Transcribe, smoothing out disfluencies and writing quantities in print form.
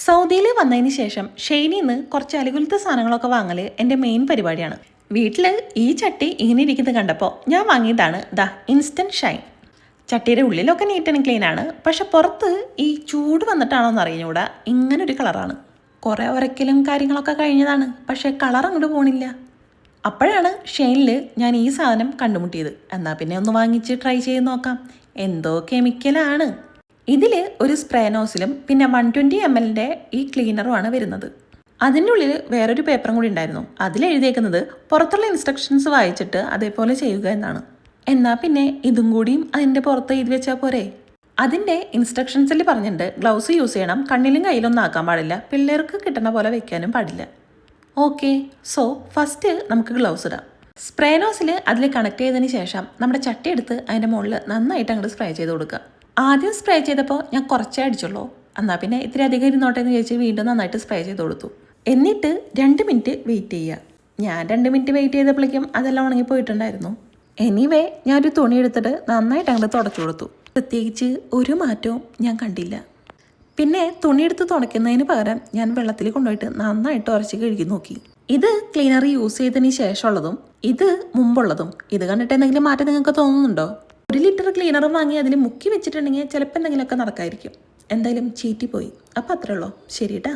സൗദിയിൽ വന്നതിന് ശേഷം ഷെയ്നിന്ന് കുറച്ച് അലുകുലത്തെ സാധനങ്ങളൊക്കെ വാങ്ങൽ എൻ്റെ മെയിൻ പരിപാടിയാണ്. വീട്ടിൽ ഈ ചട്ടി ഇങ്ങനെ ഇരിക്കുന്നത് കണ്ടപ്പോൾ ഞാൻ വാങ്ങിയതാണ് ഇൻസ്റ്റൻറ്റ് ഷൈൻ. ചട്ടിയുടെ ഉള്ളിലൊക്കെ നീറ്റ് ആൻഡ് ക്ലീൻ ആണ്, പക്ഷെ പുറത്ത് ഈ ചൂട് വന്നിട്ടാണോ എന്ന് അറിഞ്ഞൂടാ, ഇങ്ങനൊരു കളറാണ്. കുറേ ഉരക്കലും കാര്യങ്ങളൊക്കെ കഴിഞ്ഞതാണ്, പക്ഷേ കളർ അങ്ങോട്ട് പോണില്ല. അപ്പോഴാണ് ഷെയ്നിൽ ഞാൻ ഈ സാധനം കണ്ടുമുട്ടിയത്. എന്നാൽ പിന്നെ ഒന്ന് വാങ്ങിച്ച് ട്രൈ ചെയ്ത് നോക്കാം. എന്തോ കെമിക്കലാണ്. ഇതിൽ ഒരു സ്പ്രേ നോസിലും പിന്നെ 120 ml ഈ ക്ലീനറുമാണ് വരുന്നത്. അതിൻ്റെ ഉള്ളിൽ വേറൊരു പേപ്പറും കൂടി ഉണ്ടായിരുന്നു. അതിലെഴുതിയേക്കുന്നത് പുറത്തുള്ള ഇൻസ്ട്രക്ഷൻസ് വായിച്ചിട്ട് അതേപോലെ ചെയ്യുക എന്നാണ്. എന്നാൽ പിന്നെ ഇതും കൂടിയും അതിൻ്റെ പുറത്ത് എഴുതി വെച്ചാൽ പോരെ. അതിൻ്റെ ഇൻസ്ട്രക്ഷൻസിൽ പറഞ്ഞിട്ടുണ്ട് ഗ്ലൗസ് യൂസ് ചെയ്യണം, കണ്ണിലും കയ്യിലൊന്നും ആക്കാൻ പാടില്ല, പിള്ളേർക്ക് കിട്ടുന്ന പോലെ വെക്കാനും പാടില്ല. ഓക്കെ, സോ ഫസ്റ്റ് നമുക്ക് ഗ്ലൗസ് ഇടാം. സ്പ്രേ നോസിൽ അതിൽ കണക്ട് ചെയ്തതിന് ശേഷം നമ്മുടെ ചട്ടി എടുത്ത് അതിൻ്റെ മുകളിൽ നന്നായിട്ട് അങ്ങോട്ട് സ്പ്രേ ചെയ്ത് കൊടുക്കുക. ആദ്യം സ്പ്രേ ചെയ്തപ്പോൾ ഞാൻ കുറച്ചേ അടിച്ചുള്ളൂ. എന്നാൽ പിന്നെ ഇത്തിരി അധികം ഇരുന്നോട്ടെ എന്ന് ചോദിച്ച് വീണ്ടും നന്നായിട്ട് സ്പ്രേ ചെയ്ത് കൊടുത്തു. എന്നിട്ട് 2 മിനിറ്റ് വെയിറ്റ് ചെയ്യുക. ഞാൻ 2 മിനിറ്റ് വെയിറ്റ് ചെയ്തപ്പോഴേക്കും അതെല്ലാം ഉണങ്ങിപ്പോയിട്ടുണ്ടായിരുന്നു. എനിവേ ഞാനൊരു തുണി എടുത്തിട്ട് നന്നായിട്ട് അങ്ങോട്ട് തുടച്ചു കൊടുത്തു. പ്രത്യേകിച്ച് ഒരു മാറ്റവും ഞാൻ കണ്ടില്ല. പിന്നെ തുണിയെടുത്ത് തുടയ്ക്കുന്നതിന് പകരം ഞാൻ വെള്ളത്തിൽ കൊണ്ടുപോയിട്ട് നന്നായിട്ട് ഉരച്ച് കഴുകി നോക്കി. ഇത് ക്ലീനർ യൂസ് ചെയ്തതിന് ശേഷമുള്ളതും ഇത് മുമ്പുള്ളതും ഇത് കണ്ടിട്ട് എന്തെങ്കിലും മാറ്റം നിങ്ങൾക്ക് തോന്നുന്നുണ്ടോ? 1 ലിറ്റർ ക്ലീനറും വാങ്ങി അതിൽ മുക്കി വെച്ചിട്ടുണ്ടെങ്കിൽ ചിലപ്പോൾ എന്തെങ്കിലുമൊക്കെ നടക്കായിരിക്കും. എന്തായാലും ചീറ്റിപ്പോയി. അപ്പോൾ അത്രേ ഉള്ളൂ. ശരി കേട്ടാ.